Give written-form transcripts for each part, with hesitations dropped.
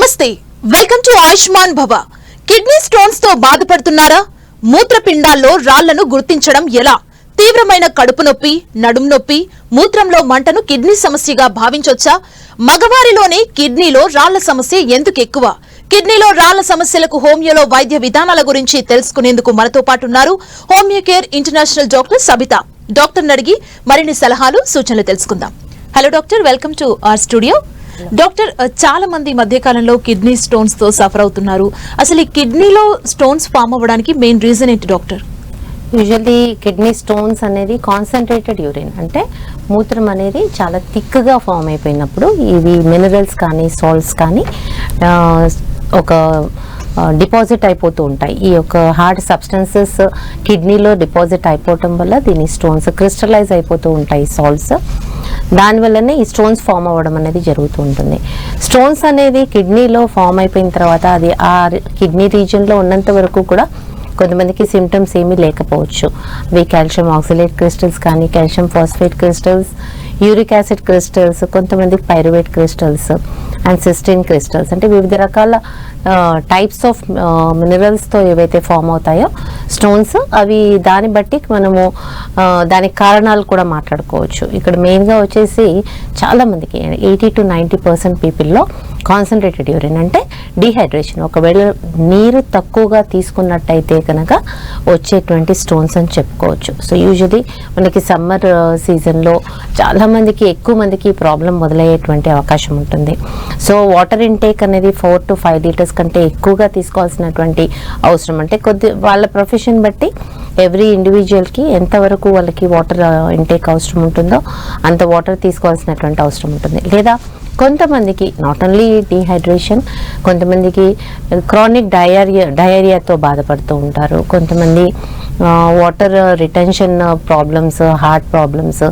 నమస్తే, welcome to Ayushman భవ. Kidney stones తో బాధపడుతున్నారా? మూత్రపిండాల్లో రాళ్లను గుర్తించడం ఎలా? తీవ్రమైన కడుపు నొప్పి, నడుం నొప్పి, మూత్రంలో మంటను కిడ్నీ సమస్యగా భావించొచ్చా? మగవారిలోనే కిడ్నీలో రాళ్ల సమస్య ఎందుకు ఎక్కువ? కిడ్నీలో రాళ్ల సమస్యలకు హోమియోలో వైద్య విధానాల గురించి తెలుసుకునేందుకు మనతో పాటు ఉన్నారు homeo care international doctor Sabitha. Doctor అడిగి మరిన్ని సలహాలు, సూచనలు తెలుసుకుందాం. Hello doctor, welcome to our studio. Doctor, చాలా మంది మధ్యకాలంలో కిడ్నీ స్టోన్స్ తో సఫర్ అవుతున్నారు. అసలు ఈ కిడ్నీలో స్టోన్స్ ఫామ్ అవ్వడానికి మెయిన్ రీజన్ ఏంటి డాక్టర్? యూజువల్లీ కిడ్నీ స్టోన్స్ అనేది కాన్సన్ట్రేటెడ్ యూరిన్, అంటే మూత్రం అనేది చాలా థిక్గా ఫామ్ అయిపోయినప్పుడు ఇవి మినరల్స్ కానీ సాల్ట్స్ కానీ ఒక డిపాజిట్ అయిపోతూ ఉంటాయి. ఈ యొక్క హార్డ్ సబ్స్టెన్సెస్ కిడ్నీలో డిపాజిట్ అయిపోవటం వల్ల దీని స్టోన్స్ క్రిస్టలైజ్ అయిపోతూ ఉంటాయి సాల్ట్స్. దానివల్లనే ఈ స్టోన్స్ ఫామ్ అవ్వడం అనేది జరుగుతూ ఉంటుంది. స్టోన్స్ అనేది కిడ్నీలో ఫామ్ అయిపోయిన తర్వాత అది ఆ కిడ్నీ రీజియన్లో ఉన్నంత వరకు కూడా కొంతమందికి సిమ్టమ్స్ ఏమీ లేకపోవచ్చు. అవి కాల్షియం ఆక్సిలేట్ క్రిస్టల్స్ కానీ, calcium phosphate crystals, uric acid crystals, కొంతమందికి pyruvate crystals and cystine crystals, అంటే వివిధ రకాల టైప్స్ ఆఫ్ మినరల్స్తో ఏవైతే ఫామ్ అవుతాయో స్టోన్స్, అవి దాన్ని బట్టి మనము దానికి కారణాలు కూడా మాట్లాడుకోవచ్చు. ఇక్కడ మెయిన్గా వచ్చేసి చాలామందికి 80 to 90% పీపుల్లో కాన్సన్ట్రేటెడ్ యూరిన్ అంటే డీహైడ్రేషన్, ఒకవేళ నీరు తక్కువగా తీసుకున్నట్టయితే కనుక వచ్చేటువంటి స్టోన్స్ అని చెప్పుకోవచ్చు. సో యూజువలీ మనకి సమ్మర్ సీజన్లో చాలామందికి, ఎక్కువ మందికి ఈ ప్రాబ్లం మొదలయ్యేటువంటి అవకాశం ఉంటుంది. సో వాటర్ ఇంటేక్ అనేది 4 to 5 లీటర్స్ కంటే ఎక్కువగా తీసుకోవాల్సినటువంటి అవసరం, అంటే వాళ్ళ ప్రొఫెషన్ బట్టి ఎవ్రీ ఇండివిజువల్కి ఎంతవరకు వాళ్ళకి వాటర్ ఇంటేక్ అవసరం ఉంటుందో అంత వాటర్ తీసుకోవాల్సినటువంటి అవసరం ఉంటుంది. లేదా కొంతమందికి నాట్ ఓన్లీ డీహైడ్రేషన్, కొంతమందికి క్రానిక్ డయేరియాతో బాధపడుతూ ఉంటారు. కొంతమంది water retention problems, heart problems,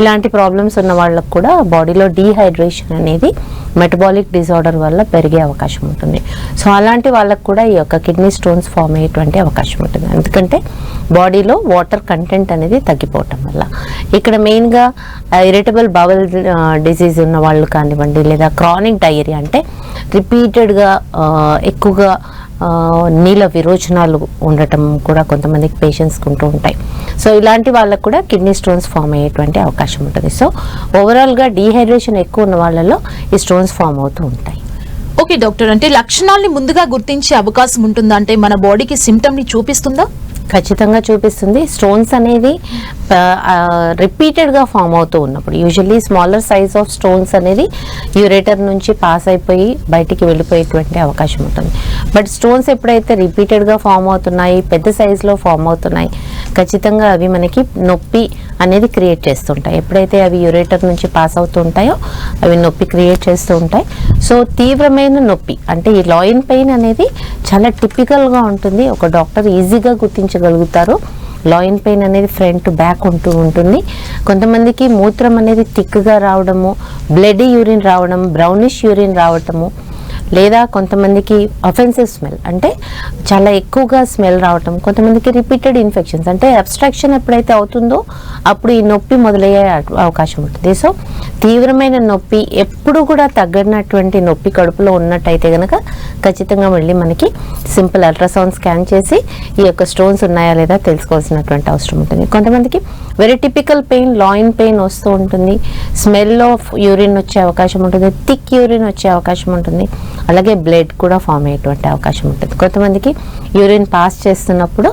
ఇలాంటి ప్రాబ్లమ్స్ ఉన్న వాళ్ళకు కూడా బాడీలో డీహైడ్రేషన్ అనేది మెటబాలిక్ డిజార్డర్ వల్ల పెరిగే అవకాశం ఉంటుంది. సో అలాంటి వాళ్ళకు కూడా ఈ యొక్క కిడ్నీ స్టోన్స్ ఫామ్ అయ్యేటువంటి అవకాశం ఉంటుంది. ఎందుకంటే బాడీలో వాటర్ కంటెంట్ అనేది తగ్గిపోవటం వల్ల. ఇక్కడ మెయిన్గా ఇరిటబుల్ బవల్ డిసీజ్ ఉన్న వాళ్ళు కానివ్వండి, లేదా క్రానిక్ డయేరియా అంటే రిపీటెడ్గా ఎక్కువగా నీళ్ళ విరోచనాలు ఉండటం కూడా కొంతమందికి పేషెంట్స్కి ఉంటూ ఉంటాయి. సో ఇలాంటి వాళ్ళకు కూడా కిడ్నీ స్టోన్స్ ఫామ్ అయ్యేటువంటి అవకాశం ఉంటుంది. సో ఓవరాల్గా డీహైడ్రేషన్ ఎక్కువ ఉన్న వాళ్ళలో ఈ స్టోన్స్ ఫామ్ అవుతూ ఉంటాయి. ఓకే డాక్టర్, అంటే లక్షణాలని ముందుగా గుర్తించే అవకాశం ఉంటుందా? అంటే మన బాడీకి సిమ్టమ్ని చూపిస్తుందా? ఖచ్చితంగా చూపిస్తుంది. స్టోన్స్ అనేది రిపీటెడ్గా ఫామ్ అవుతూ ఉన్నప్పుడు, usually smaller size of stones అనేది యూరేటర్ నుంచి పాస్ అయిపోయి బయటికి వెళ్ళిపోయేటువంటి అవకాశం ఉంటుంది. బట్ స్టోన్స్ ఎప్పుడైతే రిపీటెడ్గా ఫామ్ అవుతున్నాయి, పెద్ద సైజులో ఫామ్ అవుతున్నాయి, ఖచ్చితంగా అవి మనకి నొప్పి అనేది క్రియేట్ చేస్తుంటాయి. ఎప్పుడైతే అవి యూరేటర్ నుంచి పాస్ అవుతూ ఉంటాయో అవి నొప్పి క్రియేట్ చేస్తూ ఉంటాయి. సో తీవ్రమైన నొప్పి, అంటే ఈ లాయిన్ పెయిన్ అనేది చాలా టిపికల్గా ఉంటుంది. ఒక డాక్టర్ ఈజీగా గుర్తించగలుగుతారు. లాయిన్ పెయిన్ అనేది ఫ్రంట్ టు బ్యాక్ ఉంటూ ఉంటుంది. కొంతమందికి మూత్రం అనేది థిక్గా రావడము, బ్లడ్ యూరిన్ రావడం, బ్రౌనిష్ యూరిన్ రావటము, లేదా కొంతమందికి అఫెన్సివ్ స్మెల్ అంటే చాలా ఎక్కువగా స్మెల్ రావటం, కొంతమందికి రిపీటెడ్ ఇన్ఫెక్షన్స్ అంటే అబ్స్ట్రాక్షన్ ఎప్పుడైతే అవుతుందో అప్పుడు ఈ నొప్పి మొదలయ్యే అవకాశం ఉంటుంది. సో తీవ్రమైన నొప్పి, ఎప్పుడు కూడా తగ్గనటువంటి నొప్పి కడుపులో ఉన్నట్టయితే కనుక ఖచ్చితంగా మళ్ళీ మనకి సింపుల్ అల్ట్రాసౌండ్ స్కాన్ చేసి ఈ యొక్క స్టోన్స్ ఉన్నాయా లేదా తెలుసుకోవాల్సినటువంటి అవసరం ఉంటుంది. కొంతమందికి very typical pain, Lyon pain వస్తూ ఉంటుంది, స్మెల్ ఆఫ్ యూరిన్ వచ్చే అవకాశం ఉంటుంది, థిక్ యూరిన్ వచ్చే అవకాశం ఉంటుంది, అలాగే బ్లడ్ కూడా ఫామ్ అయ్యేటువంటి అవకాశం ఉంటుంది. కొంతమందికి యూరిన్ పాస్ చేస్తున్నప్పుడు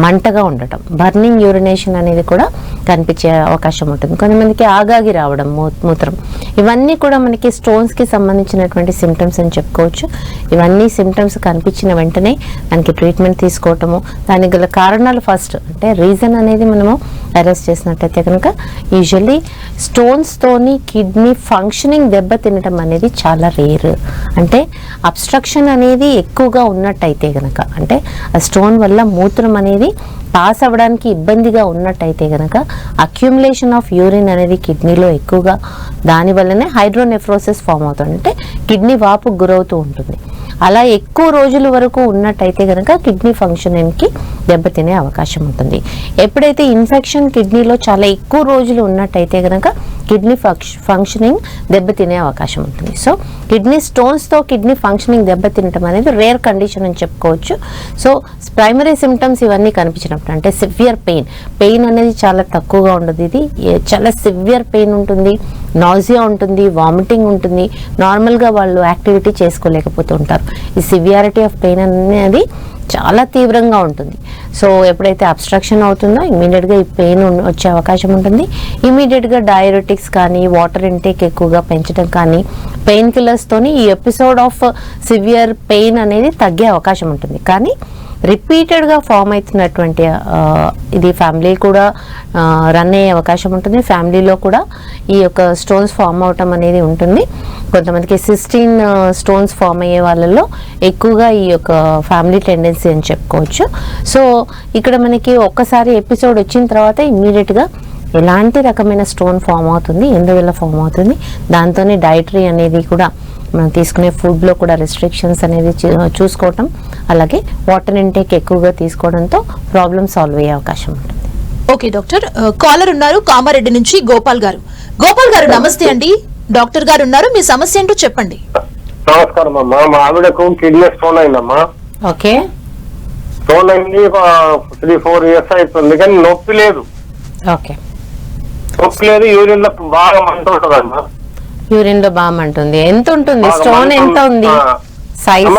మంటగా ఉండటం, బర్నింగ్ యూరినేషన్ అనేది కూడా కనిపించే అవకాశం ఉంటుంది. కొంతమందికి ఆగాగి రావడం మూత్రం, ఇవన్నీ కూడా మనకి స్టోన్స్కి సంబంధించినటువంటి సిమ్టమ్స్ అని చెప్పుకోవచ్చు. ఇవన్నీ సిమ్టమ్స్ కనిపించిన వెంటనే దానికి ట్రీట్మెంట్ తీసుకోవటము, దానికి గల కారణాలు ఫస్ట్ అంటే రీజన్ అనేది మనము అరెస్ట్ చేసినట్టయితే కనుక యూజువల్లీ స్టోన్స్తోని కిడ్నీ ఫంక్షనింగ్ దెబ్బ తినటం అనేది చాలా రేర్. అంటే అబ్స్ట్రక్షన్ అనేది ఎక్కువగా ఉన్నట్టయితే కనుక, అంటే ఆ స్టోన్ వల్ల మూత్రం అనేది పాస్ అవ్వడానికి ఇబ్బందిగా ఉన్నట్టయితే కనుక అక్యుములేషన్ ఆఫ్ యూరిన్ అనేది కిడ్నీలో ఎక్కువగా, దానివల్లనే హైడ్రోనెఫ్రోసిస్ ఫామ్ అవుతుంది, అంటే కిడ్నీ వాపుకు గురవుతూ ఉంటుంది. అలా ఎక్కువ రోజుల వరకు ఉన్నట్టయితే కనుక కిడ్నీ ఫంక్షనింగ్కి దెబ్బతినే అవకాశం ఉంటుంది. ఎప్పుడైతే ఇన్ఫెక్షన్ కిడ్నీలో చాలా ఎక్కువ రోజులు ఉన్నట్టయితే కనుక కిడ్నీ ఫంక్షనింగ్ దెబ్బతినే అవకాశం ఉంటుంది. సో కిడ్నీ స్టోన్స్తో కిడ్నీ ఫంక్షనింగ్ దెబ్బతినటం అనేది రేర్ కండిషన్ అని చెప్పుకోవచ్చు. సో ప్రైమరీ సిమ్టమ్స్ ఇవన్నీ కనిపించినప్పుడు అంటే సివియర్ పెయిన్ అనేది చాలా తక్కువగా ఉండదు. ఇది చాలా సివియర్ పెయిన్ ఉంటుంది, నాజియా ఉంటుంది, వామిటింగ్ ఉంటుంది, నార్మల్గా వాళ్ళు యాక్టివిటీ చేసుకోలేకపోతూ ఉంటారు. ఈ సివియారిటీ ఆఫ్ పెయిన్ అనేది చాలా తీవ్రంగా ఉంటుంది. సో ఎప్పుడైతే అబ్స్ట్రక్షన్ అవుతుందో ఇమీడియట్గా ఈ పెయిన్ వచ్చే అవకాశం ఉంటుంది. ఇమీడియట్గా డయాబెటిక్స్ కానీ వాటర్ ఇంటేక్ ఎక్కువగా పెంచడం కానీ పెయిన్ కిల్లర్స్తోని ఈ ఎపిసోడ్ ఆఫ్ సివియర్ పెయిన్ అనేది తగ్గే అవకాశం ఉంటుంది. కానీ రిపీటెడ్గా ఫామ్ అవుతున్నటువంటి ఇది ఫ్యామిలీ కూడా రన్ అయ్యే అవకాశం ఉంటుంది. ఫ్యామిలీలో కూడా ఈ యొక్క స్టోన్స్ ఫామ్ అవటం అనేది ఉంటుంది. కొంతమందికి 16 స్టోన్స్ ఫామ్ అయ్యే వాళ్ళలో ఎక్కువగా ఈ యొక్క ఫ్యామిలీ టెండెన్సీ అని చెప్పుకోవచ్చు. సో ఇక్కడ మనకి ఒక్కసారి ఎపిసోడ్ వచ్చిన తర్వాత ఇమ్మీడియట్గా ఎలాంటి రకమైన స్టోన్ ఫామ్ అవుతుంది, ఎందువల్ల ఫామ్ అవుతుంది, దాంతోనే డైటరీ అనేది కూడా మనం తీసుకునే ఫుడ్లో కూడా రెస్ట్రిక్షన్స్ అనేది చూసుకోవటం, అలాగే వాటర్ ఇంటేక్ ఎక్కువగా తీసుకోవడంతో ప్రాబ్లమ్ సాల్వ్ అయ్యే అవకాశం ఉంటుంది. ఓకే డాక్టర్, కాలర్ ఉన్నారు కామారెడ్డి నుంచి గోపాల్ గారు. గోపాల్ గారు నమస్తే అండి. డాక్టర్ గారు ఉన్నారు, మీ సమస్య ఏంటో చెప్పండి. నమస్కారం అమ్మా. మా ఆవిడకు కిడ్నీ స్టోన్ అయిందమ్మా. ఓకే, స్టోన్ అయింది 3-4 ఇయర్స్ అవుతుంది, కానీ నొప్పి లేదు. ఓకే, నొప్పి లేదు. యూరిన్ లో బాగా మంట ఉంటుందమ్మా. యూరిన్ లో బాగా ఉంటుంది. ఎంత ఉంటుంది స్టోన్? ఎంత ఉంది సైజ్?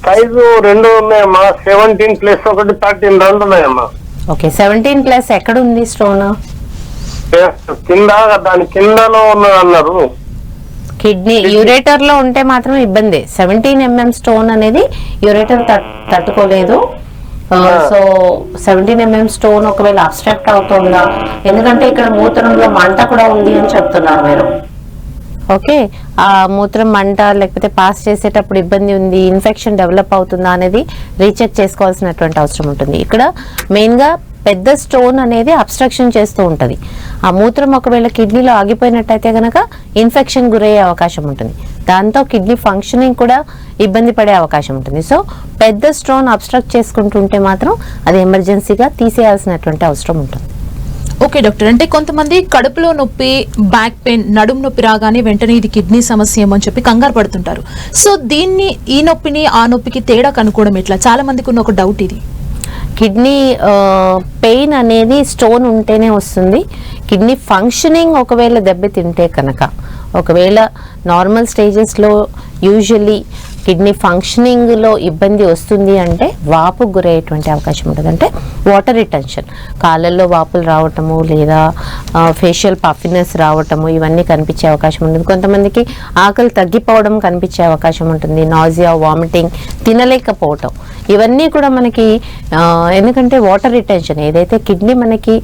సైజు 2 ఉన్నాయమ్మా. 17 ప్లస్ 1 13 2 ఉన్నాయమ్మా. ఓకే, 17 ప్లస్ ఎక్కడ ఉంది స్టోన్? కింద, దాని కిందలో ఉన్నది అన్నారు. కిడ్నీ యూరేటర్ లో ఉంటే మాత్రం ఇబ్బంది. 17 mm స్టోన్ అనేది యూరేటర్ తట్టుకోలేదు. సో 17 mm స్టోన్ ఒకవేళ అబ్స్ట్రాక్ట్ అవుతుందా, ఎందుకంటే ఇక్కడ మూత్రంలో మంట కూడా ఉంది అని చెప్తున్నారు మీరు. ఓకే, ఆ మూత్రం మంట లేకపోతే పాస్ చేసేటప్పుడు ఇబ్బంది ఉంది, ఇన్ఫెక్షన్ డెవలప్ అవుతుందా అనేది రీచెక్ చేసుకోవాల్సినటువంటి అవసరం ఉంటుంది. ఇక్కడ మెయిన్గా పెద్ద స్టోన్ అనేది అబ్స్ట్రక్షన్ చేస్తూ ఉంటుంది. ఆ మూత్రం ఒకవేళ కిడ్నీలో ఆగిపోయినట్టయితే కనుక ఇన్ఫెక్షన్ గురయ్యే అవకాశం ఉంటుంది. దాంతో కిడ్నీ ఫంక్షనింగ్ కూడా ఇబ్బంది పడే అవకాశం ఉంటుంది. సో పెద్ద స్టోన్ అబ్స్ట్రక్ట్ చేసుకుంటుంటే మాత్రం అది ఎమర్జెన్సీగా తీసేయాల్సినటువంటి అవసరం ఉంటుంది. ఓకే డాక్టర్, అంటే కొంతమంది కడుపులో నొప్పి, బ్యాక్ పెయిన్, నడుము నొప్పి రాగానే వెంటనే ఇది కిడ్నీ సమస్య ఏమో అని చెప్పి కంగారు పడుతుంటారు. సో దీన్ని, ఈ నొప్పిని ఆ నొప్పికి తేడా కనుక్కోవడం ఎట్లా? చాలా మందికి ఉన్న ఒక డౌట్ ఇది. కిడ్నీ పెయిన్ అనేది స్టోన్ ఉంటేనే వస్తుంది. కిడ్నీ ఫంక్షనింగ్ ఒకవేళ దెబ్బతింటే కనుక, ఒకవేళ నార్మల్ స్టేజెస్లో యూజువల్లీ కిడ్నీ ఫంక్షనింగ్లో ఇబ్బంది వస్తుంది అంటే వాపు గురయ్యేటువంటి అవకాశం ఉంటుంది. అంటే వాటర్ రిటెన్షన్, కాళ్ళల్లో వాపులు రావటము లేదా ఫేషియల్ పఫినెస్ రావటము ఇవన్నీ కనిపించే అవకాశం ఉంటుంది. కొంతమందికి ఆకలి తగ్గిపోవడం కనిపించే అవకాశం ఉంటుంది. నాజియా, వామిటింగ్, తినలేకపోవటం, ఇవన్నీ కూడా మనకి ఎందుకంటే వాటర్ రిటెన్షన్ ఏదైతే కిడ్నీ మనకి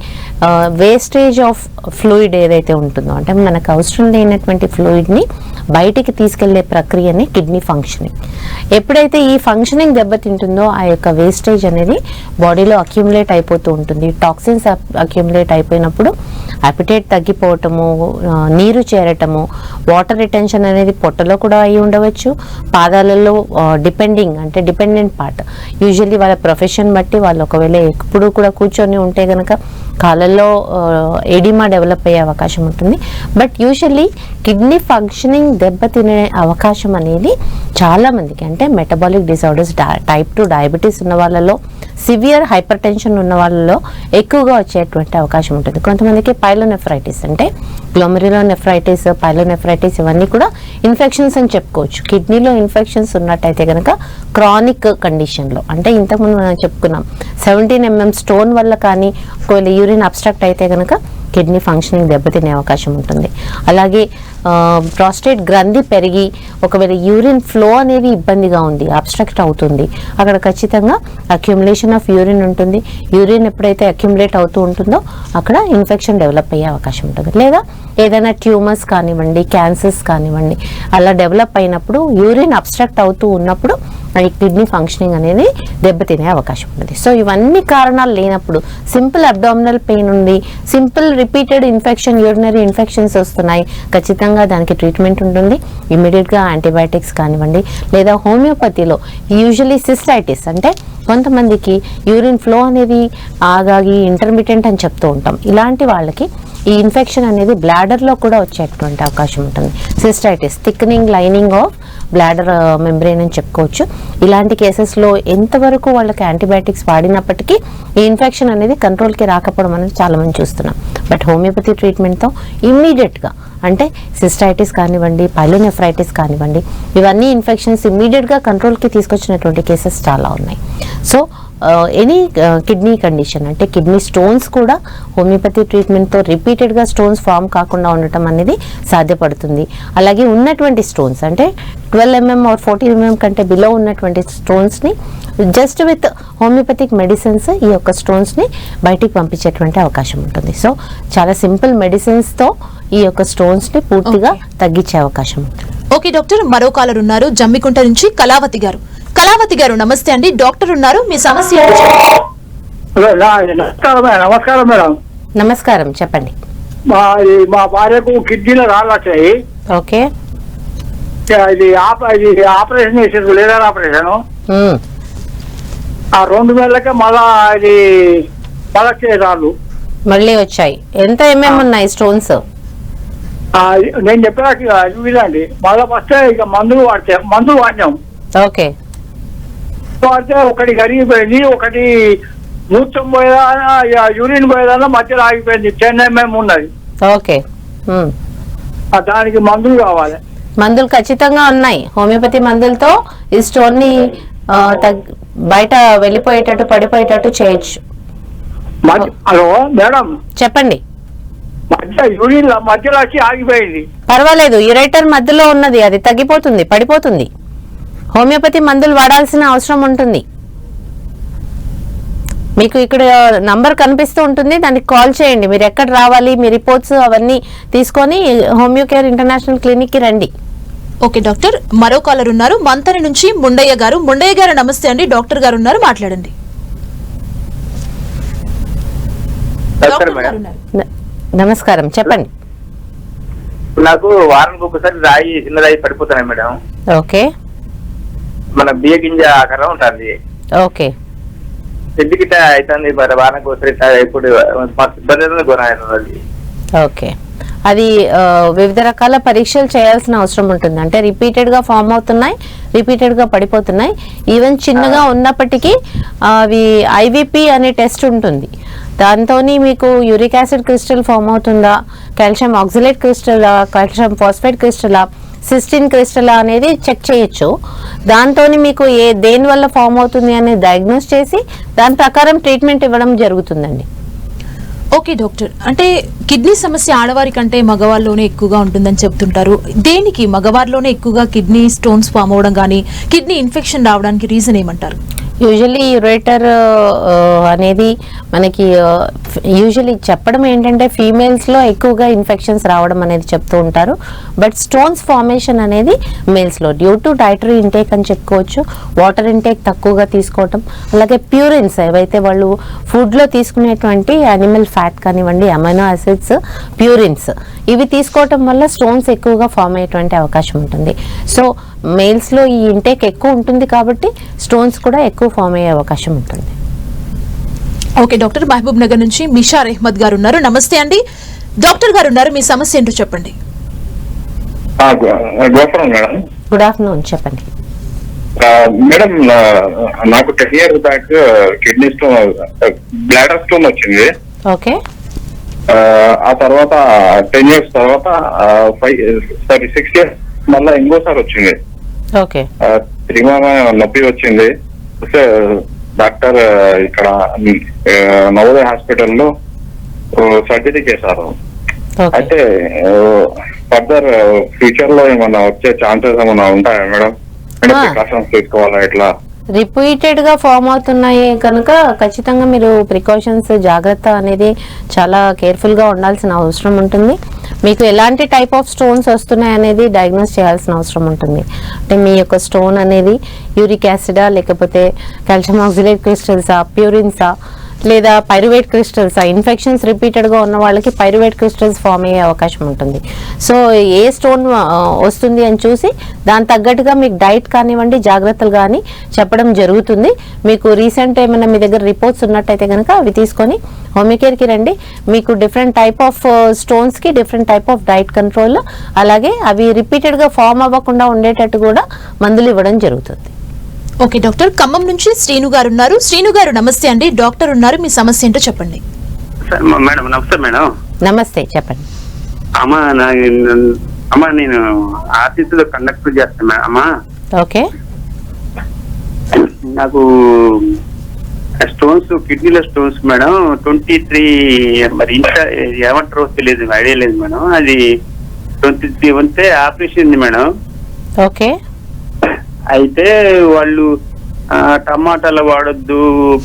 వేస్టేజ్ ఆఫ్ ఫ్లూయిడ్ ఏదైతే ఉంటుందో, అంటే మనకు అవసరం లేనటువంటి ఫ్లూయిడ్ని బయటికి తీసుకెళ్లే ప్రక్రియని కిడ్నీ ఫంక్షనింగ్. ఎప్పుడైతే ఈ ఫంక్షనింగ్ దెబ్బతింటుందో ఆ యొక్క వేస్టేజ్ అనేది బాడీలో అక్యుములేట్ అయిపోతూ ఉంటుంది. టాక్సిన్స్ అక్యుములేట్ అయిపోయినప్పుడు అపిటైట్ తగ్గిపోవటము, నీరు చేరటము, వాటర్ రిటెన్షన్ అనేది పొట్టలో కూడా అయి ఉండవచ్చు. పాదాలలో డిపెండెంట్ పార్ట్, యూజువల్లీ వాళ్ళ ప్రొఫెషన్ బట్టి వాళ్ళు ఒకవేళ ఎప్పుడు కూడా కూర్చొని ఉంటే కనుక కాళ్ళల్లో ఎడిమా డెవలప్ అయ్యే అవకాశం ఉంటుంది. బట్ యూజువల్లీ కిడ్నీ ఫంక్షనింగ్ దెబ్బతినే అవకాశం అనేది చాలా మందికి, అంటే మెటబాలిక్ డిసార్డర్స్, టైప్ 2 డయాబెటీస్ ఉన్న వాళ్ళలో, సివియర్ హైపర్ టెన్షన్ ఉన్న వాళ్ళలో ఎక్కువగా వచ్చేటువంటి అవకాశం ఉంటుంది. కొంతమందికి పైలోనెఫ్రైటిస్, అంటే గ్లోమెరులోనెఫ్రైటిస్, పైలోనెఫ్రైటిస్ ఇవన్నీ కూడా ఇన్ఫెక్షన్స్ అని చెప్పుకోవచ్చు. కిడ్నీలో ఇన్ఫెక్షన్స్ ఉన్నట్టయితే కనుక క్రానిక్ కండిషన్లో, అంటే ఇంతకుముందు మనం చెప్పుకున్నాం 17 mm స్టోన్ వల్ల కానీ ఒకవేళ యూరిన్ అబ్స్ట్రక్ట్ అయితే కనుక కిడ్నీ ఫంక్షనింగ్ దెబ్బతినే అవకాశం ఉంటుంది. అలాగే ప్రాస్టేట్ గ్రంథి పెరిగి ఒకవేళ యూరిన్ ఫ్లో అనేది ఇబ్బందిగా ఉంది, అబ్స్ట్రక్ట్ అవుతుంది, అక్కడ ఖచ్చితంగా అక్యుములేషన్ ఆఫ్ యూరిన్ ఉంటుంది. యూరిన్ ఎప్పుడైతే అక్యుములేట్ అవుతూ ఉంటుందో అక్కడ ఇన్ఫెక్షన్ డెవలప్ అయ్యే అవకాశం ఉంటుంది. లేదా ఏదైనా ట్యూమర్స్ కానివ్వండి, క్యాన్సర్స్ కానివ్వండి, అలా డెవలప్ అయినప్పుడు యూరిన్ అబ్స్ట్రక్ట్ అవుతూ ఉన్నప్పుడు ఈ కిడ్నీ ఫంక్షనింగ్ అనేది దెబ్బతినే అవకాశం ఉంటుంది. సో ఇవన్నీ కారణాలు లేనప్పుడు సింపుల్ అబ్డామినల్ పెయిన్ ఉంది, simple repeated infection, urinary infections వస్తున్నాయి, ఖచ్చితంగా దానికి ట్రీట్మెంట్ ఉంటుంది. ఇమీడియట్గా యాంటీబయాటిక్స్ కానివ్వండి, లేదా హోమియోపతిలో యూజువలీ సిస్టైటిస్ అంటే కొంతమందికి యూరిన్ ఫ్లో అనేది ఆగాగి ఇంటర్మిటెంట్ అని చెప్తూ ఉంటాం. ఇలాంటి వాళ్ళకి ఈ ఇన్ఫెక్షన్ అనేది బ్లాడర్లో కూడా వచ్చేటువంటి అవకాశం ఉంటుంది. Cystitis, thickening lining of bladder membrane అని చెప్పుకోవచ్చు. ఇలాంటి కేసెస్లో ఎంతవరకు వాళ్ళకి యాంటీబయాటిక్స్ వాడినప్పటికీ ఈ ఇన్ఫెక్షన్ అనేది కంట్రోల్కి రాకపోవడం అనేది చాలా మంది చూస్తున్నాం. బట్ హోమియోపతి ట్రీట్మెంట్తో ఇమ్మీడియట్గా అంటే సిస్టైటిస్ కానివ్వండి, పైలోనెఫ్రైటిస్ కానివ్వండి, ఇవన్నీ ఇన్ఫెక్షన్స్ ఇమ్మీడియట్గా కంట్రోల్కి తీసుకొచ్చినటువంటి కేసెస్ చాలా ఉన్నాయి. సో ఎనీ కిడ్నీ కండిషన్ అంటే కిడ్నీ స్టోన్స్ కూడా హోమియోపతి ట్రీట్మెంట్తో రిపీటెడ్గా స్టోన్స్ ఫామ్ కాకుండా ఉండటం అనేది సాధ్యపడుతుంది. అలాగే ఉన్నటువంటి స్టోన్స్ అంటే 12 mm or 14 mm కంటే బిలో ఉన్నటువంటి స్టోన్స్ని జస్ట్ విత్ హోమియోపతిక్ మెడిసిన్స్ ఈ యొక్క స్టోన్స్ని బయటికి పంపించేటువంటి అవకాశం ఉంటుంది. సో చాలా సింపుల్ మెడిసిన్స్తో ఈ యొక్క స్టోన్స్ని పూర్తిగా తగ్గించే అవకాశం ఉంటుంది. ఓకే డాక్టర్, మరో కాలర్ ఉన్నారు జమ్మికుంట నుంచి కళావతి గారు. కళావతి గారు నమస్తే అండి, డాక్టర్ ఉన్నారు, మీ సమస్య ఏంటో చెప్పండి. నమస్కారం మేడం. నమస్కారం, చెప్పండి. మా భార్యకు కిడ్నీలో రాళ్ళు వచ్చాయి. ఓకే, ఇది ఆపరేషన్ చేసారు, లేదర్ ఆపరేషన్. ఆ 2 నెలలకే మళ్ళా ఇది మళ్ళీ రాళ్ళు మళ్ళీ వచ్చాయి. ఎంత ఉన్నాయి స్టోన్స్? నేను చెప్పిన ఇదండి, మళ్ళా వస్తే ఇక మందులు వాడినాం. ఓకే, వాడితే ఒకటి కరిగిపోయింది, ఒకటి మూత్రం పోయేదా యూరిన్ పోయేదా మధ్యలో ఆగిపోయింది. 10 mm ఉన్నది. ఓకే, దానికి మందులు కావాలి. మందులు ఖచ్చితంగా ఉన్నాయి. హోమియోపతి మందులతో ఈ స్టోన్ ని బయట వెళ్ళిపోయేటట్టు పడిపోయేటట్టు చేయొచ్చు. హలో మేడం, చెప్పండి. యూరిన్ మధ్యలో వచ్చి ఆగిపోయింది. పర్వాలేదు, యురేటర్ మధ్యలో ఉన్నది, అది తగ్గిపోతుంది, పడిపోతుంది. హోమియోపతి మందులు వాడాల్సిన అవసరం ఉంటుంది. మీకు ఇక్కడ నంబర్ కనిపిస్తూ ఉంటుంది, దానికి కాల్ చేయండి. మీరు ఎక్కడ రావాలి, మీ రిపోర్ట్స్ అవన్నీ తీసుకొని హోమియో కేర్ ఇంటర్నేషనల్ క్లినిక్ కి రండి. ఓకే డాక్టర్, మరో కాలర్ ఉన్నారు మంతని నుంచి ముండయ్య గారు. ముండయ్య గారు నమస్తే అండి, డాక్టర్ గారు ఉన్నారు, మాట్లాడండి. నమస్కారం, చెప్పండి. నాకు వారానికి ఒకసారి చిన్న రాయి పడిపోతున్నాయి మేడం. ఓకే, మన బియ్య గింజ ఆకారం ఉంటుంది. ఓకే, గిట్ట అవుతుంది, వారానికి ఒకసారి ఇప్పుడు ఇబ్బంది గురైనది. ఓకే, అది వివిధ రకాల పరీక్షలు చేయాల్సిన అవసరం ఉంటుంది. అంటే రిపీటెడ్ గా ఫామ్ అవుతున్నాయి, రిపీటెడ్ గా పడిపోతున్నాయి. ఈవెన్ చిన్నగా ఉన్నప్పటికీ అవి ఐవిపి అనే టెస్ట్ ఉంటుంది. దాంతో మీకు యూరిక్ యాసిడ్ క్రిస్టల్ ఫామ్ అవుతుందా, కాల్షియం ఆక్సిలేట్ క్రిస్టలా, కాల్షియం ఫాస్ఫేట్ క్రిస్టలా, సిస్టిన్ క్రిస్టలా అనేది చెక్ చేయొచ్చు. దాంతో మీకు దేని వల్ల ఫామ్ అవుతుంది అనేది డయాగ్నోస్ చేసి దాని ప్రకారం ట్రీట్మెంట్ ఇవ్వడం జరుగుతుందండి. ఓకే డాక్టర్, అంటే కిడ్నీ సమస్య ఆడవారి కంటే మగవారిలోనే ఎక్కువగా ఉంటుందని చెప్తుంటారు. దేనికి మగవారిలోనే ఎక్కువగా కిడ్నీ స్టోన్స్ ఫామ్ అవడం కానీ కిడ్నీ ఇన్ఫెక్షన్ రావడానికి రీజన్ ఏమంటారు? యూజువల్లీ యురేటర్ అనేది మనకి యూజువల్లీ చెప్పడం ఏంటంటే ఫీమేల్స్లో ఎక్కువగా ఇన్ఫెక్షన్స్ రావడం అనేది చెప్తూ ఉంటారు. బట్ స్టోన్స్ ఫార్మేషన్ అనేది మేల్స్లో డ్యూ టు డైటరీ ఇంటేక్ అని చెప్పుకోవచ్చు. వాటర్ ఇంటేక్ తక్కువగా తీసుకోవటం, అలాగే ప్యూరిన్స్ ఏవైతే వాళ్ళు ఫుడ్లో తీసుకునేటువంటి యానిమల్ ఫ్యాట్ కానివ్వండి, అమైనో యాసిడ్స్, ప్యూరిన్స్ ఇవి తీసుకోవటం వల్ల స్టోన్స్ ఎక్కువగా ఫామ్ అయ్యేటువంటి అవకాశం ఉంటుంది. సో మేల్స్లో ఈ ఇంటేక్ ఎక్కువ ఉంటుంది కాబట్టి స్టోన్స్ కూడా ఎక్కువ ఫామ్ అయ్యే అవకాశం ఉంటుంది. ఓకే డాక్టర్, మహబూబ్ నగర్ నుంచి మిషార్ అహ్మద్ గారు ఉన్నారు. నమస్తే అండి, డాక్టర్ గారు ఉన్నారు, మీ సమస్య ఏంటో చెప్పండి. గుడ్ ఆఫ్టర్నూన్, చెప్పండి. మేడం, నాకు 10 years back kidney stone, bladder stone వచ్చింది. ఓకే, ఆ తర్వాత 10 years తర్వాత 6 years మళ్ళా ఇంకోసారి వచ్చింది. ఓకే, త్రిమాన నొప్పి వచ్చింది. డాక్టర్ ఇక్కడ నవోదయ హాస్పిటల్లో సర్జరీ చేశారు. అయితే ఫర్దర్ ఫ్యూచర్ లో ఏమన్నా వచ్చే ఛాన్సెస్ ఏమన్నా ఉంటాయా మేడం? ప్రికాషన్స్ తీసుకోవాలా ఎట్లా? రిపీటెడ్ గా ఫామ్ అవుతున్నాయి కనుక ఖచ్చితంగా మీరు ప్రికాషన్స్, జాగ్రత్త అనేది చాలా కేర్ఫుల్ గా ఉండాల్సిన అవసరం ఉంటుంది. మీకు ఎలాంటి టైప్ ఆఫ్ స్టోన్స్ వస్తున్నాయి అనేది డయాగ్నోస్ చేయాల్సిన అవసరం ఉంటుంది. అంటే మీ యొక్క స్టోన్ అనేది యూరిక్ యాసిడా, లేకపోతే కాల్షియం ఆక్సిలేట్ క్రిస్టల్సా, ప్యూరిన్సా, లేదా పైరువేట్ క్రిస్టల్స్. ఇన్ఫెక్షన్స్ రిపీటెడ్గా ఉన్న వాళ్ళకి పైరువేట్ క్రిస్టల్స్ ఫామ్ అయ్యే అవకాశం ఉంటుంది. సో ఏ స్టోన్ వస్తుంది అని చూసి దాని తగ్గట్టుగా మీకు డైట్ కానివ్వండి, జాగ్రత్తలు కానీ చెప్పడం జరుగుతుంది. మీకు రీసెంట్ ఏమైనా మీ దగ్గర రిపోర్ట్స్ ఉన్నట్టయితే కనుక అవి తీసుకొని హోమికేర్కి రండి. మీకు డిఫరెంట్ టైప్ ఆఫ్ స్టోన్స్కి different type of diet control, అలాగే అవి రిపీటెడ్గా ఫామ్ అవ్వకుండా ఉండేటట్టు కూడా మందులు ఇవ్వడం జరుగుతుంది. ఓకే డాక్టర్, ఖమ్మం నుంచి శ్రీను గారు ఉన్నారు. శ్రీను గారు నమస్తే అండి, డాక్టర్ ఉన్నారు, మీ సమస్య ఏంటో చెప్పండి. మేడం నమస్తే మేడం. నమస్తే, చెప్పండి. అమ్మా నేను ఆర్టీసీలో కండక్టర్ చేస్తాను అమ్మా. ఓకే. నాకు స్టోన్స్, కిడ్నీలో స్టోన్స్ మేడం 23, మరి ఇంకా ఏమంటారో తెలియదు, ఐడియా లేదు మేడం. అది 23 ఉంటే ఆపరేషన్ ఉంది మేడం. ఓకే. అయితే వాళ్ళు టమాటాలు వాడొద్దు,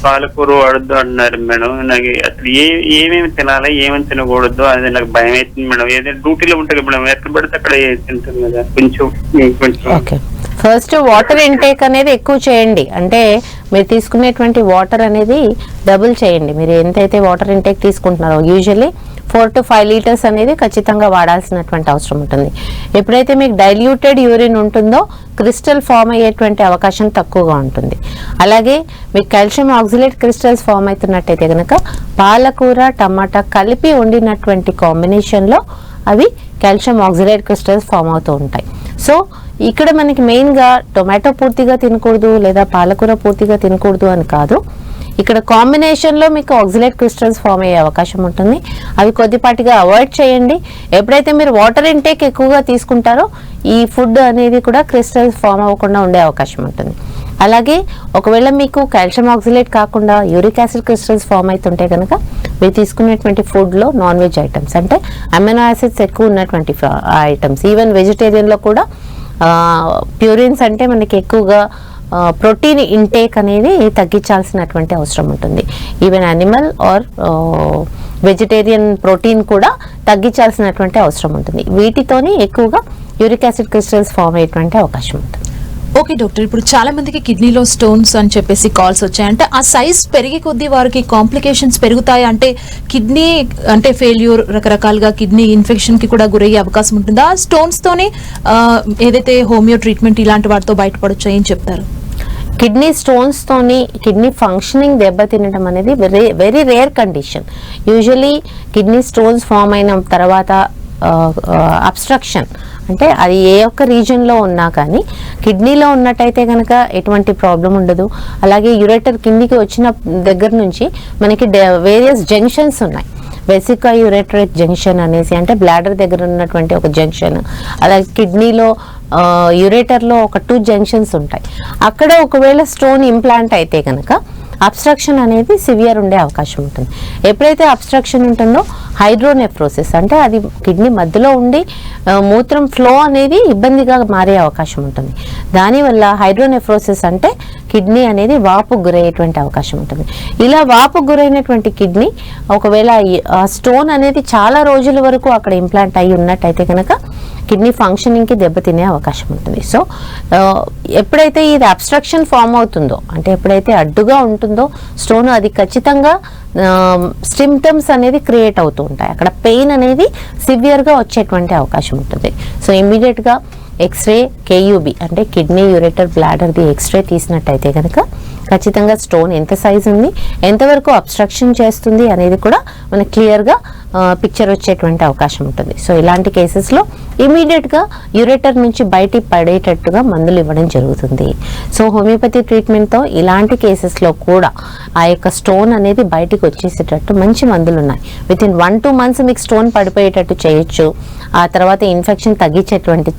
పాలకూర వాడొద్దు అంటున్నారు మేడం. నాకు అసలు ఏమేమి తినాలి, ఏమేమి తినకూడదు అది నాకు భయం అవుతుంది మేడం. ఏదైనా డ్యూటీలో ఉంటుంది మేడం, ఎక్కడ పడితే అక్కడ తింటుంది కదా, కొంచెం. ఓకే, ఫస్ట్ వాటర్ ఇంటేక్ అనేది ఎక్కువ చేయండి. అంటే మీరు తీసుకునేటువంటి వాటర్ అనేది డబుల్ చేయండి. మీరు ఎంతైతే వాటర్ ఇంటేక్ తీసుకుంటున్నారో యూజువల్లీ 4 to 5 లీటర్స్ అనేది ఖచ్చితంగా వాడాల్సినటువంటి అవసరం ఉంటుంది. ఎప్పుడైతే మీకు డైల్యూటెడ్ యూరిన్ ఉంటుందో క్రిస్టల్ ఫామ్ అయ్యేటువంటి అవకాశం తక్కువగా ఉంటుంది. అలాగే మీకు కాల్షియం ఆక్సిలేట్ క్రిస్టల్స్ ఫామ్ అవుతున్నట్టయితే కనుక పాలకూర, టమాటా కలిపి వండినటువంటి కాంబినేషన్లో అవి కాల్షియం ఆక్సిలేట్ క్రిస్టల్స్ ఫామ్ అవుతూ ఉంటాయి. సో ఇక్కడ మనకి మెయిన్గా టొమాటో పూర్తిగా తినకూడదు లేదా పాలకూర పూర్తిగా తినకూడదు అని కాదు. ఇక్కడ కాంబినేషన్లో మీకు ఆక్సిలేట్ క్రిస్టల్స్ ఫామ్ అయ్యే అవకాశం ఉంటుంది. అవి కొద్దిపాటిగా అవాయిడ్ చేయండి. ఎప్పుడైతే మీరు వాటర్ ఇంటేక్ ఎక్కువగా తీసుకుంటారో ఈ ఫుడ్ అనేది కూడా క్రిస్టల్స్ ఫామ్ అవ్వకుండా ఉండే అవకాశం ఉంటుంది. అలాగే ఒకవేళ మీకు కాల్షియం ఆక్సిలేట్ కాకుండా యూరిక్ యాసిడ్ క్రిస్టల్స్ ఫామ్ అవుతుంటే కనుక మీరు తీసుకునేటువంటి ఫుడ్లో నాన్ వెజ్ ఐటమ్స్, అంటే అమినో యాసిడ్స్ ఎక్కువ ఉన్నటువంటి ఐటమ్స్, ఈవెన్ వెజిటేరియన్లో కూడా ప్యూరిన్స్ అంటే మనకి ఎక్కువగా ప్రోటీన్ ఇంటేక్ అనేది తగ్గించాల్సినటువంటి అవసరం ఉంటుంది. Even animal or vegetarian protein కూడా తగ్గించాల్సినటువంటి అవసరం ఉంటుంది. వీటితోని ఎక్కువగా యూరిక్ యాసిడ్ క్రిస్టల్స్ ఫామ్ అయ్యేటువంటి అవకాశం ఉంటుంది. ఓకే డాక్టర్, ఇప్పుడు చాలా మందికి కిడ్నీలో స్టోన్స్ అని చెప్పేసి కాల్స్ వచ్చాయి. అంటే ఆ సైజ్ పెరిగే కొద్దీ వారికి కాంప్లికేషన్స్ పెరుగుతాయి, అంటే కిడ్నీ అంటే ఫెయిల్యూర్, రకరకాలుగా కిడ్నీ ఇన్ఫెక్షన్ కి కూడా గురయ్యే అవకాశం ఉంటుంది. ఆ స్టోన్స్ తోనే ఏదైతే హోమియో ట్రీట్మెంట్ ఇలాంటి వాటితో బయటపడొచ్చు ఏం చెప్తారు? కిడ్నీ స్టోన్స్ తోని కిడ్నీ ఫంక్షనింగ్ దెబ్బతినడం అనేది very rare condition. Usually kidney stones form అయిన తర్వాత అబ్స్ట్రక్షన్, అంటే అది ఏ ఒక్క రీజన్లో ఉన్నా కానీ కిడ్నీలో ఉన్నట్టయితే కనుక ఎటువంటి ప్రాబ్లం ఉండదు. అలాగే యురేటర్ కిందికి వచ్చిన దగ్గర నుంచి మనకి వేరియస్ జంక్షన్స్ ఉన్నాయి. వెసికా యురేటరిక్ జంక్షన్ అనేసి, అంటే బ్లాడర్ దగ్గర ఉన్నటువంటి ఒక జంక్షన్. అలాగే కిడ్నీలో యురేటర్లో ఒక 2 జంక్షన్స్ ఉంటాయి. అక్కడ ఒకవేళ స్టోన్ ఇంప్లాంట్ అయితే కనుక అబ్స్ట్రక్షన్ అనేది సివియర్ ఉండే అవకాశం ఉంటుంది. ఎప్పుడైతే అబ్స్ట్రక్షన్ ఉంటుందో హైడ్రోనెఫ్రోసిస్, అంటే అది కిడ్నీ మధ్యలో ఉండి మూత్రం ఫ్లో అనేది ఇబ్బందిగా మారే అవకాశం ఉంటుంది. దానివల్ల హైడ్రోనెఫ్రోసిస్ అంటే కిడ్నీ అనేది వాపుకు గురయ్యేటువంటి అవకాశం ఉంటుంది. ఇలా వాపుకు గురైనటువంటి కిడ్నీ ఒకవేళ స్టోన్ అనేది చాలా రోజుల వరకు అక్కడ ఇంప్లాంట్ అయ్యి ఉన్నట్టయితే కనుక కిడ్నీ ఫంక్షనింగ్కి దెబ్బతినే అవకాశం ఉంటుంది. సో ఎప్పుడైతే ఇది అబ్స్ట్రక్షన్ ఫామ్ అవుతుందో, అంటే ఎప్పుడైతే అడ్డుగా ఉంటుందో స్టోన్, అది ఖచ్చితంగా సిమ్టమ్స్ అనేది క్రియేట్ అవుతూ ఉంటాయి. అక్కడ పెయిన్ అనేది సివియర్గా వచ్చేటువంటి అవకాశం ఉంటుంది. సో ఇమ్మీడియట్గా ఎక్స్రే, కేయూబీ అంటే కిడ్నీ యూరేటర్ బ్లాడర్ది ఎక్స్రే తీసినట్టయితే కనుక ఖచ్చితంగా స్టోన్ ఎంత సైజ్ ఉంది, ఎంతవరకు అబ్స్ట్రక్షన్ చేస్తుంది అనేది కూడా మనకు క్లియర్గా పిక్చర్ వచ్చేటువంటి అవకాశం ఉంటుంది. సో ఇలాంటి కేసెస్లో ఇమీడియట్గా యూరేటర్ నుంచి బయటికి పడేటట్టుగా మందులు ఇవ్వడం జరుగుతుంది. సో హోమియోపతి ట్రీట్మెంట్తో ఇలాంటి కేసెస్లో కూడా ఆ యొక్క స్టోన్ అనేది బయటికి వచ్చేసేటట్టు మంచి మందులు ఉన్నాయి. వితిన్ 1-2 months మీకు స్టోన్ పడిపోయేటట్టు చేయొచ్చు. ఆ తర్వాత ఇన్ఫెక్షన్ తగ్గించేటువంటి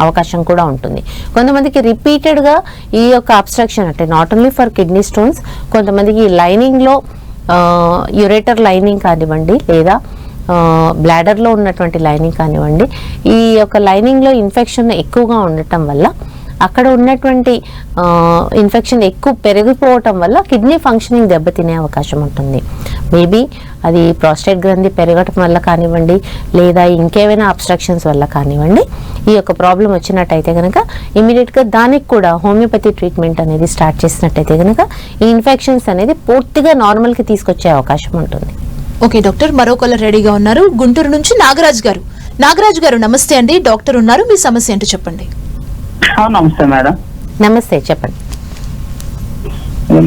అవకాశం కూడా ఉంటుంది. కొంతమందికి రిపీటెడ్గా ఈ యొక్క అబ్స్ట్రక్షన్, అంటే not only for kidney stones, కొంతమందికి లైనింగ్లో యురేటర్ లైనింగ్ కానివ్వండి లేదా బ్లాడర్లో ఉన్నటువంటి లైనింగ్ కానివ్వండి, ఈ యొక్క లైనింగ్లో ఇన్ఫెక్షన్ ఎక్కువగా ఉండటం వల్ల అక్కడ ఉన్నటువంటి ఇన్ఫెక్షన్ ఎక్కువ పెరిగిపోవటం వల్ల కిడ్నీ ఫంక్షనింగ్ దెబ్బతినే అవకాశం ఉంటుంది. మేబీ అది ప్రాస్టేట్ గ్రంథి పెరగటం వల్ల కానివ్వండి, లేదా ఇంకేమైనా అబ్స్ట్రక్షన్స్ వల్ల కానివ్వండి, ఈ యొక్క ప్రాబ్లం వచ్చినట్టయితే కనుక ఇమీడియట్గా దానికి కూడా హోమియోపతి ట్రీట్మెంట్ అనేది స్టార్ట్ చేసినట్టయితే కనుక ఈ ఇన్ఫెక్షన్స్ అనేది పూర్తిగా నార్మల్కి తీసుకొచ్చే అవకాశం ఉంటుంది. ఓకే డాక్టర్, మరో కాలర్ రెడీగా ఉన్నారు. గుంటూరు నుంచి నాగరాజ్ గారు. నాగరాజ్ గారు నమస్తే అండి, డాక్టర్ ఉన్నారు, మీ సమస్య ఏంటో చెప్పండి. నమస్తే మేడం. నమస్తే, చెప్పండి.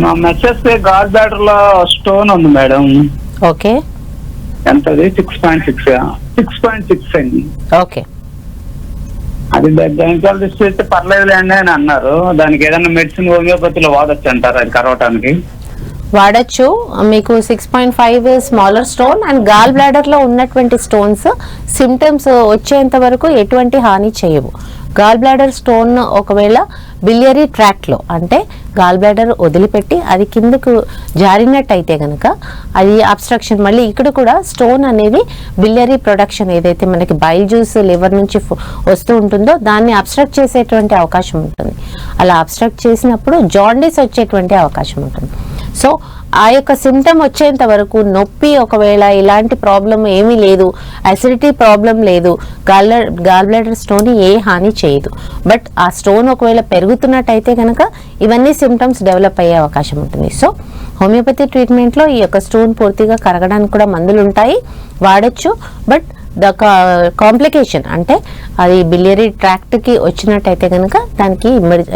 మా మెసేజ్ గాడ్ బ్లాడర్ లో స్టోన్ ఉంది మేడం. ఓకే, ఎంతది? 6.6 అండి. ఓకే. అది గైనకాలజిస్ట్ చూస్తే పర్లేదులేండి అని అన్నారు. దానికి ఏదైనా మెడిసిన్ హోమియోపతిలో వాడచ్చు అంటారు అది కరవటానికి? వాడచ్చు. మీకు 6.5 smaller stone and gall bladder లో ఉన్నటువంటి స్టోన్స్ సిమ్టమ్స్ వచ్చేంత వరకు ఎటువంటి హాని చేయవు. గాల్ బ్లాడర్ స్టోన్ ఒకవేళ బిలియరీ ట్రాక్ట్ లో, అంటే గాల్ బ్లాడర్ వదిలిపెట్టి అది కిందకు జారినట్టయితే గనక అది అబ్స్ట్రక్షన్, మళ్ళీ ఇక్కడ కూడా స్టోన్ అనేది బిలియరీ ప్రొడక్షన్ ఏదైతే మనకి బైల్ జ్యూస్ లివర్ నుంచి వస్తూ ఉంటుందో దాన్ని అబ్స్ట్రక్ట్ చేసేటువంటి అవకాశం ఉంటుంది. అలా అబ్స్ట్రక్ట్ చేసినప్పుడు జాండీస్ వచ్చేటువంటి అవకాశం ఉంటుంది. సో ఆ యొక్క సిమ్టమ్ వచ్చేంత వరకు నొప్పి, ఒకవేళ ఇలాంటి ప్రాబ్లం ఏమీ లేదు, అసిడిటీ ప్రాబ్లం లేదు, గాల్ బ్లాడర్ స్టోన్ ఏ హాని చేయదు. బట్ ఆ స్టోన్ ఒకవేళ పెరుగుతున్నట్టయితే కనుక ఇవన్నీ సిమ్టమ్స్ డెవలప్ అయ్యే అవకాశం ఉంటుంది. సో హోమియోపతి ట్రీట్మెంట్లో ఈ యొక్క స్టోన్ పూర్తిగా కరగడానికి కూడా మందులు ఉంటాయి, వాడచ్చు. బట్ ద కాంప్లికేషన్ అంటే అది బిలియరీ ట్రాక్ట్కి వచ్చినట్టయితే కనుక దానికి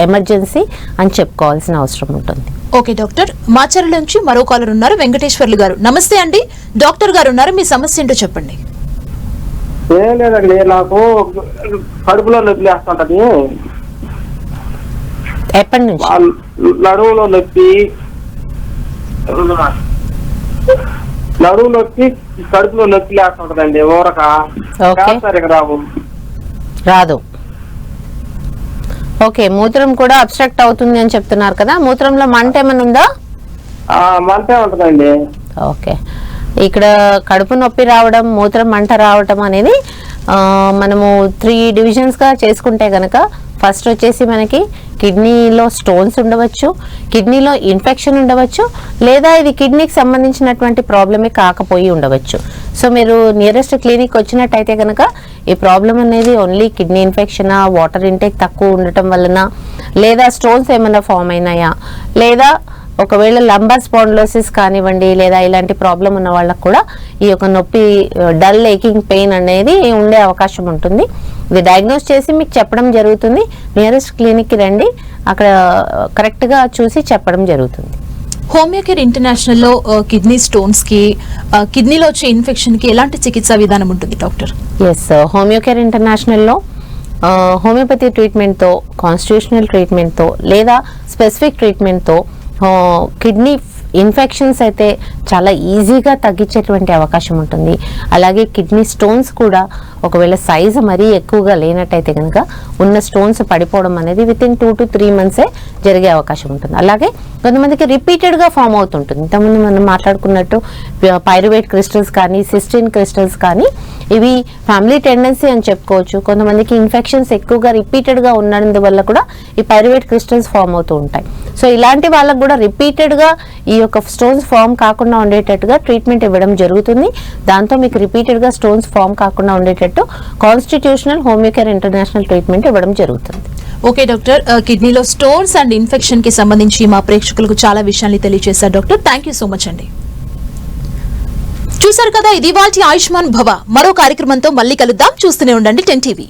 ఎమర్జెన్సీ అని చెప్పుకోవాల్సిన అవసరం ఉంటుంది. ఓకే డాక్టర్, మాచర్ల నుంచి మరో కాలర్ ఉన్నారు, వెంకటేశ్వర్లు గారు. నమస్తే అండి, డాక్టర్ గారు ఉన్నారు, మీ సమస్య ఏంటో చెప్పండి. ఏం లేదండి, నాకు కడుపులో నొప్పి లేస్తుంటది. ఎప్పటి నుంచి? నడువులో నొప్పి, కడుపులో నొప్పి లేస్తుంటదండి. ఊరక రాదు. ఓకే, మూత్రం కూడా అబ్స్ట్రక్ట్ అవుతుంది అని చెప్తున్నారు కదా, మూత్రంలో మంట ఏమైనా ఉందా? మంటే ఉంటదండి. ఓకే, ఇక్కడ కడుపు నొప్పి రావడం, మూత్రం మంట రావడం అనేది మనము 3 డివిజన్స్గా చేసుకుంటే కనుక ఫస్ట్ వచ్చేసి మనకి కిడ్నీలో స్టోన్స్ ఉండవచ్చు, కిడ్నీలో ఇన్ఫెక్షన్ ఉండవచ్చు, లేదా ఇది కిడ్నీకి సంబంధించినటువంటి ప్రాబ్లమే కాకపోయి ఉండవచ్చు. సో మీరు నియరెస్ట్ క్లినిక్ వచ్చినట్టయితే కనుక ఈ ప్రాబ్లం అనేది ఓన్లీ కిడ్నీ ఇన్ఫెక్షనా, వాటర్ ఇంటేక్ తక్కువ ఉండటం వలన, లేదా స్టోన్స్ ఏమైనా ఫామ్ అయినాయా, లేదా ఒకవేళ లంబర్ స్పాండిలోసిస్ కానివ్వండి, లేదా ఇలాంటి ప్రాబ్లం ఉన్న వాళ్ళకు కూడా ఈ యొక్క నొప్పి, డల్ ఏకింగ్ పెయిన్ అనేది ఉండే అవకాశం ఉంటుంది. ఇది డయాగ్నోస్ చేసి మీకు చెప్పడం జరుగుతుంది. నియరెస్ట్ క్లినిక్కి రండి, అక్కడ కరెక్ట్గా చూసి చెప్పడం జరుగుతుంది. హోమియోకేర్ ఇంటర్నేషనల్లో కిడ్నీ స్టోన్స్ కి, కిడ్నీలో వచ్చే ఇన్ఫెక్షన్ కి ఎలాంటి చికిత్సా విధానం ఉంటుంది డాక్టర్? ఎస్, హోమియోకేర్ ఇంటర్నేషనల్లో హోమియోపతి ట్రీట్మెంట్తో, కాన్స్టిట్యూషనల్ ట్రీట్మెంట్తో, లేదా స్పెసిఫిక్ ట్రీట్మెంట్తో కిడ్నీ ఇన్ఫెక్షన్స్ అయితే చాలా ఈజీగా తగ్గించేటువంటి అవకాశం ఉంటుంది. అలాగే కిడ్నీ స్టోన్స్ కూడా ఒకవేళ సైజు మరీ ఎక్కువగా లేనట్టయితే కనుక ఉన్న స్టోన్స్ పడిపోవడం అనేది వితిన్ 2 to 3 monthsే జరిగే అవకాశం ఉంటుంది. అలాగే కొంతమందికి రిపీటెడ్గా ఫామ్ అవుతుంటుంది. ఇంతకుముందు మనం మాట్లాడుకున్నట్టు పైరువేట్ క్రిస్టల్స్ కానీ, సిస్టిన్ క్రిస్టల్స్ కానీ, ఇవి ఫ్యామిలీ టెండెన్సీ అని చెప్పుకోవచ్చు. కొంతమందికి ఇన్ఫెక్షన్స్ ఎక్కువగా రిపీటెడ్గా ఉన్నందువల్ల కూడా ఈ పైరువేట్ క్రిస్టల్స్ ఫామ్ అవుతూ ఉంటాయి. సో ఇలాంటి వాళ్ళకు కూడా రిపీటెడ్గా ఈ యొక్క స్టోన్స్ ఫామ్ కాకుండా ఉండేటట్టుగా ట్రీట్మెంట్ ఇవ్వడం జరుగుతుంది. దాంతో మీకు రిపీటెడ్గా స్టోన్స్ ఫామ్ కాకుండా ఉండేటట్టు కాన్స్టిట్యూషనల్ హోమియోకేర్ ఇంటర్నేషనల్ ట్రీట్మెంట్ ఇవ్వడం జరుగుతుంది. ఓకే డాక్టర్, కిడ్నీలో స్టోన్స్ అండ్ ఇన్ఫెక్షన్ కి సంబంధించి మా ప్రేక్షకులకు చాలా విషయాన్ని తెలియజేశారు doctor. Thank you so much అండి. చూసారు కదా, ఇది ఇవాల్టి ఆయుష్మాన్ భవ. మరో కార్యక్రమంతో మళ్ళీ కలుద్దాం. చూస్తూనే ఉండండి 10 TV.